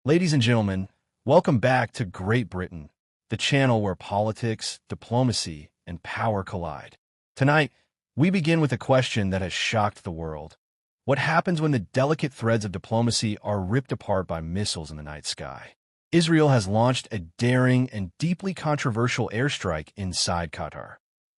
Ladies and gentlemen, welcome back to Great Britain, the channel where politics, diplomacy, and power collide. Tonight, we begin with a question that has shocked the world. What happens when the delicate threads of diplomacy are ripped apart by missiles in the night sky? Israel has launched a daring and deeply controversial airstrike inside Qatar,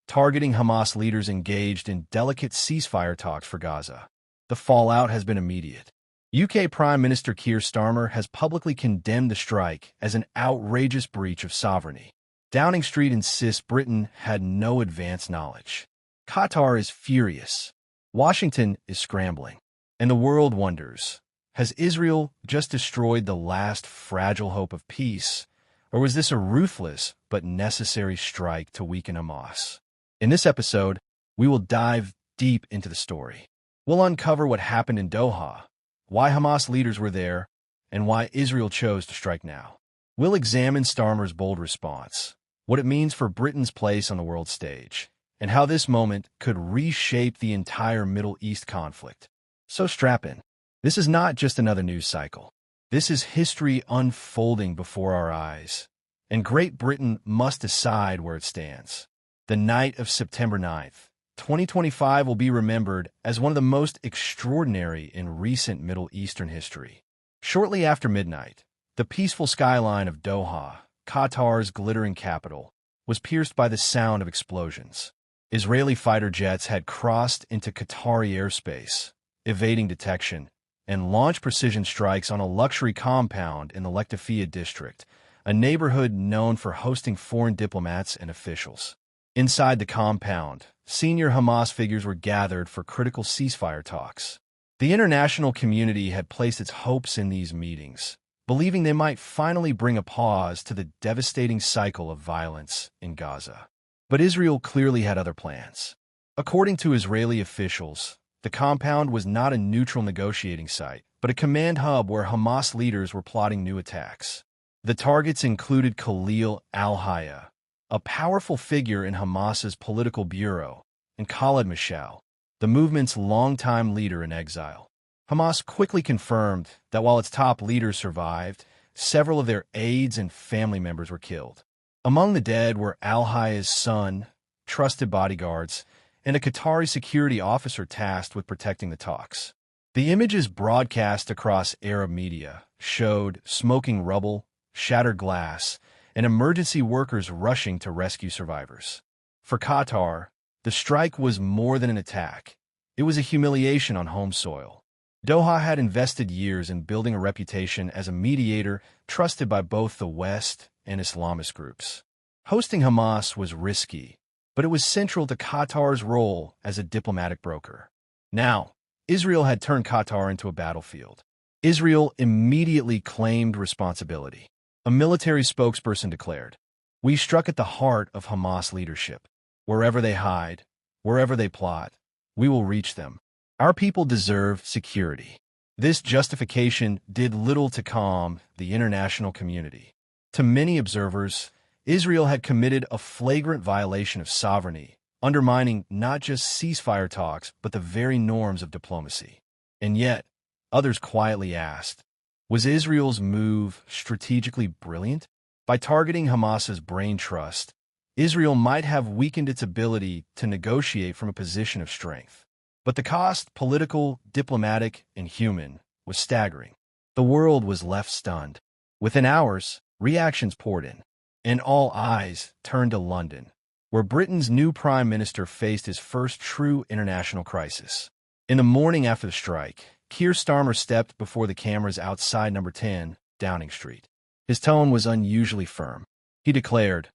targeting Hamas leaders engaged in delicate ceasefire talks for Gaza. The fallout has been immediate. UK Prime Minister Keir Starmer has publicly condemned the strike as an outrageous breach of sovereignty. Downing Street insists Britain had no advance knowledge. Qatar is furious. Washington is scrambling. And the world wonders, has Israel just destroyed the last fragile hope of peace, or was this a ruthless but necessary strike to weaken Hamas? In this episode, we will dive deep into the story. We'll uncover what happened in Doha, why Hamas leaders were there, and why Israel chose to strike now. We'll examine Starmer's bold response, what it means for Britain's place on the world stage, and how this moment could reshape the entire Middle East conflict. So strap in. This is not just another news cycle. This is history unfolding before our eyes, and Great Britain must decide where it stands. The night of September 9th, 2025 will be remembered as one of the most extraordinary in recent Middle Eastern history. Shortly after midnight, the peaceful skyline of Doha, Qatar's glittering capital, was pierced by the sound of explosions. Israeli fighter jets had crossed into Qatari airspace, evading detection, and launched precision strikes on a luxury compound in the Leqtaifiya district, a neighborhood known for hosting foreign diplomats and officials. Inside the compound, senior Hamas figures were gathered for critical ceasefire talks. The international community had placed its hopes in these meetings, believing they might finally bring a pause to the devastating cycle of violence in Gaza. But Israel clearly had other plans. According to Israeli officials, the compound was not a neutral negotiating site, but a command hub where Hamas leaders were plotting new attacks. The targets included Khalil al-Hayya, a powerful figure in Hamas's political bureau, and Khaled Mashal, the movement's longtime leader in exile. Hamas quickly confirmed that while its top leaders survived, several of their aides and family members were killed. Among the dead were al-Hayya's son, trusted bodyguards, and a Qatari security officer tasked with protecting the talks. The images broadcast across Arab media showed smoking rubble, shattered glass, and emergency workers rushing to rescue survivors. For Qatar, the strike was more than an attack. It was a humiliation on home soil. Doha had invested years in building a reputation as a mediator trusted by both the West and Islamist groups. Hosting Hamas was risky, but it was central to Qatar's role as a diplomatic broker. Now, Israel had turned Qatar into a battlefield. Israel immediately claimed responsibility. A military spokesperson declared, "We struck at the heart of Hamas leadership. Wherever they hide, wherever they plot, we will reach them. Our people deserve security." This justification did little to calm the international community. To many observers, Israel had committed a flagrant violation of sovereignty, undermining not just ceasefire talks but the very norms of diplomacy. And yet, others quietly asked, was Israel's move strategically brilliant? By targeting Hamas's brain trust, Israel might have weakened its ability to negotiate from a position of strength. But the cost, political, diplomatic, and human, was staggering. The world was left stunned. Within hours, reactions poured in, and all eyes turned to London, where Britain's new Prime Minister faced his first true international crisis. In the morning after the strike, Keir Starmer stepped before the cameras outside number 10, Downing Street. His tone was unusually firm. He declared,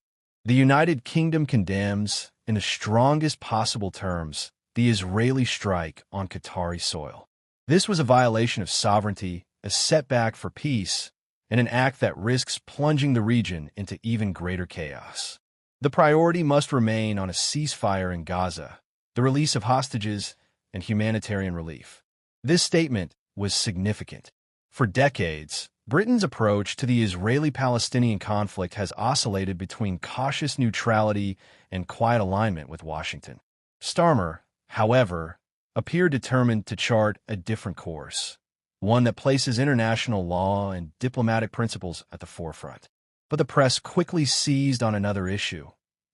"The United Kingdom condemns, in the strongest possible terms, the Israeli strike on Qatari soil. This was a violation of sovereignty, a setback for peace, and an act that risks plunging the region into even greater chaos. The priority must remain on a ceasefire in Gaza, the release of hostages, and humanitarian relief." This statement was significant. For decades, Britain's approach to the Israeli-Palestinian conflict has oscillated between cautious neutrality and quiet alignment with Washington. Starmer, however, appeared determined to chart a different course. one that places international law and diplomatic principles at the forefront. But the press quickly seized on another issue.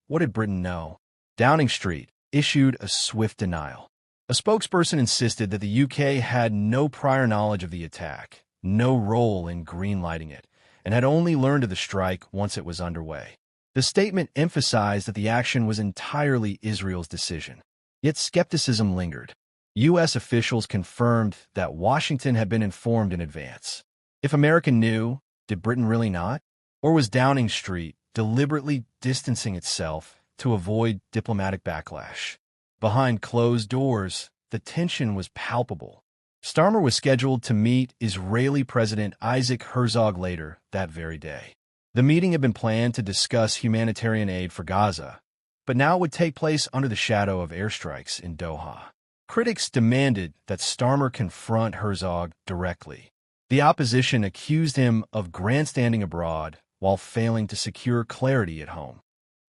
What did Britain know? Downing Street issued a swift denial. A spokesperson insisted that the UK had no prior knowledge of the attack, no role in greenlighting it, and had only learned of the strike once it was underway. The statement emphasized that the action was entirely Israel's decision. Yet skepticism lingered. U.S. officials confirmed that Washington had been informed in advance. If America knew, did Britain really not? Or was Downing Street deliberately distancing itself to avoid diplomatic backlash? Behind closed doors, the tension was palpable. Starmer was scheduled to meet Israeli President Isaac Herzog later that very day. The meeting had been planned to discuss humanitarian aid for Gaza, but now it would take place under the shadow of airstrikes in Doha. Critics demanded that Starmer confront Herzog directly. The opposition accused him of grandstanding abroad while failing to secure clarity at home.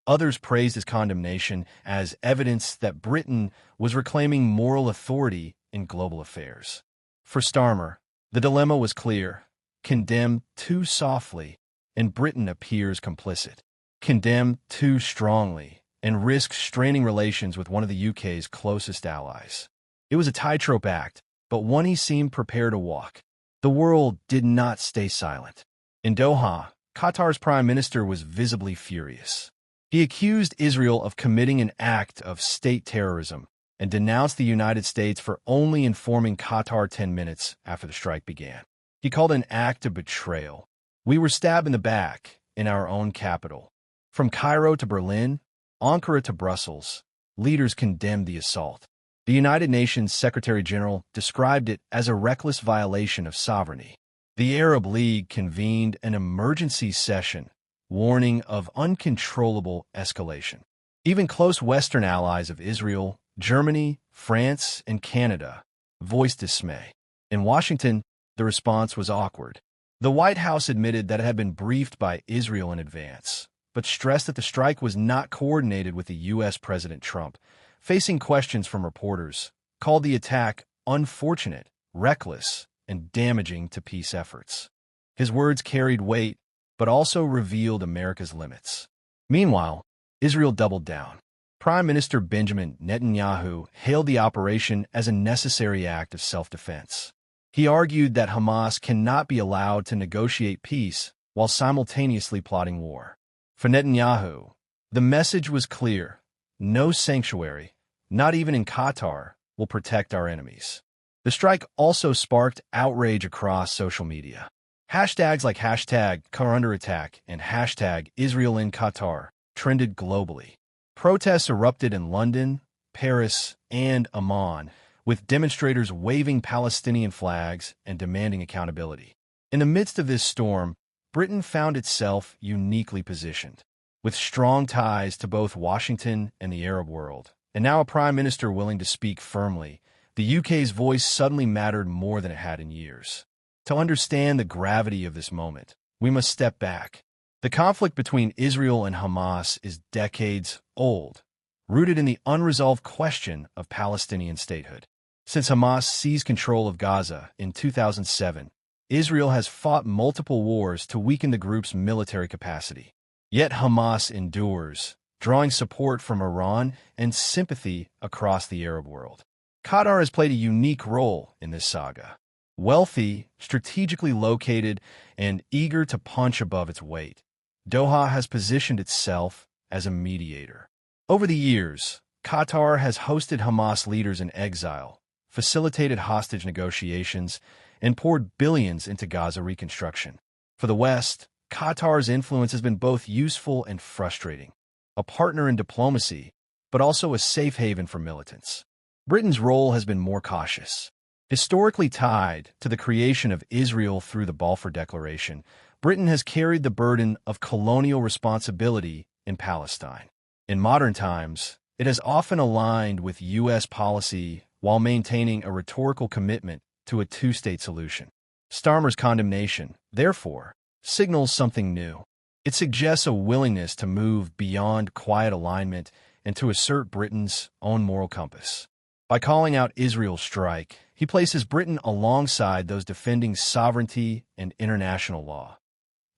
Others praised his condemnation as evidence that Britain was reclaiming moral authority in global affairs. For Starmer, the dilemma was clear: condemn too softly, and Britain appears complicit. Condemn too strongly, and risk straining relations with one of the UK's closest allies. It was a tightrope act, but one he seemed prepared to walk. The world did not stay silent. In Doha, Qatar's Prime Minister was visibly furious. He accused Israel of committing an act of state terrorism and denounced the United States for only informing Qatar 10 minutes after the strike began. He called it an act of betrayal. "We were stabbed in the back in our own capital." From Cairo to Berlin, Ankara to Brussels, leaders condemned the assault. The United Nations Secretary-General described it as a reckless violation of sovereignty. The Arab League convened an emergency session, warning of uncontrollable escalation. Even close Western allies of Israel, Germany, France, and Canada, voiced dismay. In Washington, the response was awkward. The White House admitted that it had been briefed by Israel in advance, but stressed that the strike was not coordinated with the U.S. President Trump. Facing questions from reporters, called the attack unfortunate, reckless, and damaging to peace efforts. His words carried weight, but also revealed America's limits. Meanwhile, Israel doubled down. Prime Minister Benjamin Netanyahu hailed the operation as a necessary act of self-defense. He argued that Hamas cannot be allowed to negotiate peace while simultaneously plotting war. For Netanyahu, the message was clear: no sanctuary, not even in Qatar, will protect our enemies. The strike also sparked outrage across social media. Hashtags like #CarUnderAttack and #IsraelInQatar trended globally. Protests erupted in London, Paris, and Amman, with demonstrators waving Palestinian flags and demanding accountability. In the midst of this storm, Britain found itself uniquely positioned, with strong ties to both Washington and the Arab world, and now a prime minister willing to speak firmly. The UK's voice suddenly mattered more than it had in years. To understand the gravity of this moment, we must step back. The conflict between Israel and Hamas is decades old, rooted in the unresolved question of Palestinian statehood. Since Hamas seized control of Gaza in 2007, Israel has fought multiple wars to weaken the group's military capacity. Yet Hamas endures, drawing support from Iran and sympathy across the Arab world. Qatar has played a unique role in this saga. Wealthy, strategically located, and eager to punch above its weight, Doha has positioned itself as a mediator. Over the years, Qatar has hosted Hamas leaders in exile, facilitated hostage negotiations, and poured billions into Gaza reconstruction. For the West, Qatar's influence has been both useful and frustrating, a partner in diplomacy, but also a safe haven for militants. Britain's role has been more cautious. Historically tied to the creation of Israel through the Balfour Declaration, Britain has carried the burden of colonial responsibility in Palestine. In modern times, it has often aligned with U.S. policy while maintaining a rhetorical commitment to a two-state solution. Starmer's condemnation, therefore, signals something new. It suggests a willingness to move beyond quiet alignment and to assert Britain's own moral compass. By calling out Israel's strike, He places Britain alongside those defending sovereignty and international law,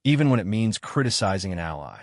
even when it means criticizing an ally.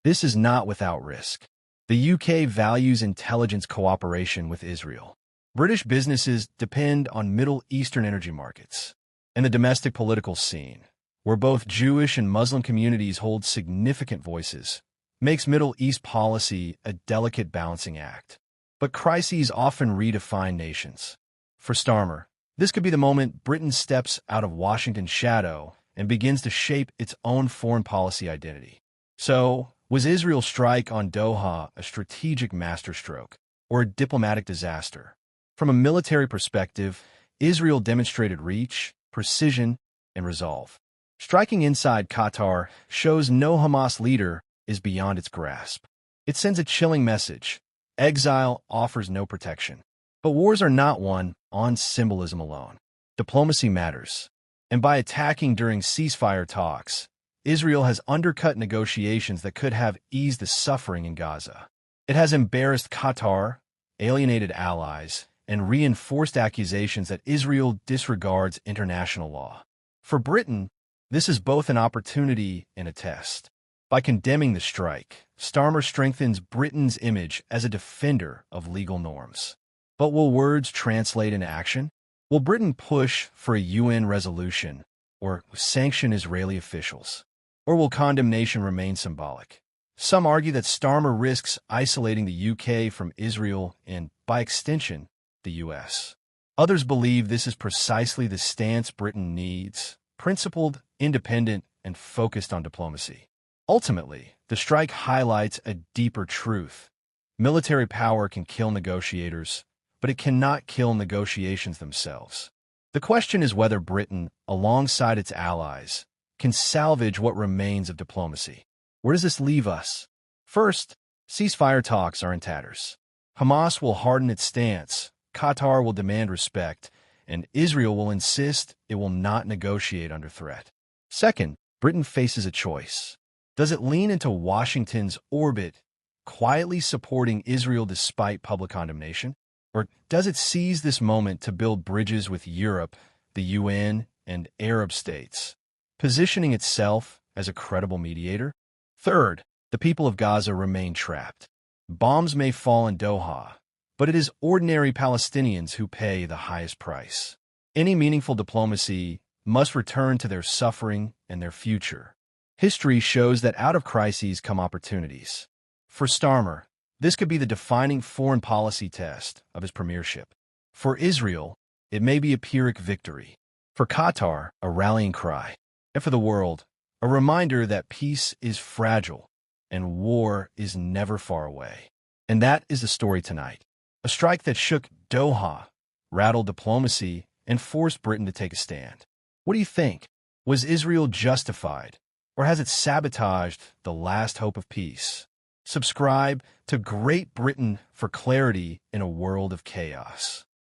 This is not without risk. The UK values intelligence cooperation with Israel. British businesses depend on Middle Eastern energy markets. And the domestic political scene, where both Jewish and Muslim communities hold significant voices, makes Middle East policy a delicate balancing act. But crises often redefine nations. For Starmer, this could be the moment Britain steps out of Washington's shadow and begins to shape its own foreign policy identity. So, was Israel's strike on Doha a strategic masterstroke or a diplomatic disaster? From a military perspective, Israel demonstrated reach, precision, and resolve. Striking inside Qatar shows no Hamas leader is beyond its grasp. It sends a chilling message. Exile offers no protection. But wars are not won on symbolism alone. Diplomacy matters. And by attacking during ceasefire talks, Israel has undercut negotiations that could have eased the suffering in Gaza. It has embarrassed Qatar, alienated allies, and reinforced accusations that Israel disregards international law. For Britain, this is both an opportunity and a test. By condemning the strike, Starmer strengthens Britain's image as a defender of legal norms. But will words translate into action? Will Britain push for a UN resolution or sanction Israeli officials? Or will condemnation remain symbolic? Some argue that Starmer risks isolating the UK from Israel and, by extension, the US. Others believe this is precisely the stance Britain needs: principled, independent, and focused on diplomacy. Ultimately, the strike highlights a deeper truth. Military power can kill negotiators, but it cannot kill negotiations themselves. The question is whether Britain, alongside its allies, can salvage what remains of diplomacy. Where does this leave us? First, ceasefire talks are in tatters. Hamas will harden its stance, Qatar will demand respect, and Israel will insist it will not negotiate under threat. Second, Britain faces a choice. Does it lean into Washington's orbit, quietly supporting Israel despite public condemnation? Or does it seize this moment to build bridges with Europe, the UN, and Arab states, positioning itself as a credible mediator? Third, the people of Gaza remain trapped. Bombs may fall in Doha, but it is ordinary Palestinians who pay the highest price. Any meaningful diplomacy must return to their suffering and their future. History shows that out of crises come opportunities. For Starmer, this could be the defining foreign policy test of his premiership. For Israel, it may be a Pyrrhic victory. For Qatar, a rallying cry. And for the world, a reminder that peace is fragile and war is never far away. And that is the story tonight. A strike that shook Doha, rattled diplomacy, and forced Britain to take a stand. What do you think? Was Israel justified, or has it sabotaged the last hope of peace? Subscribe to Great Britain for clarity in a world of chaos.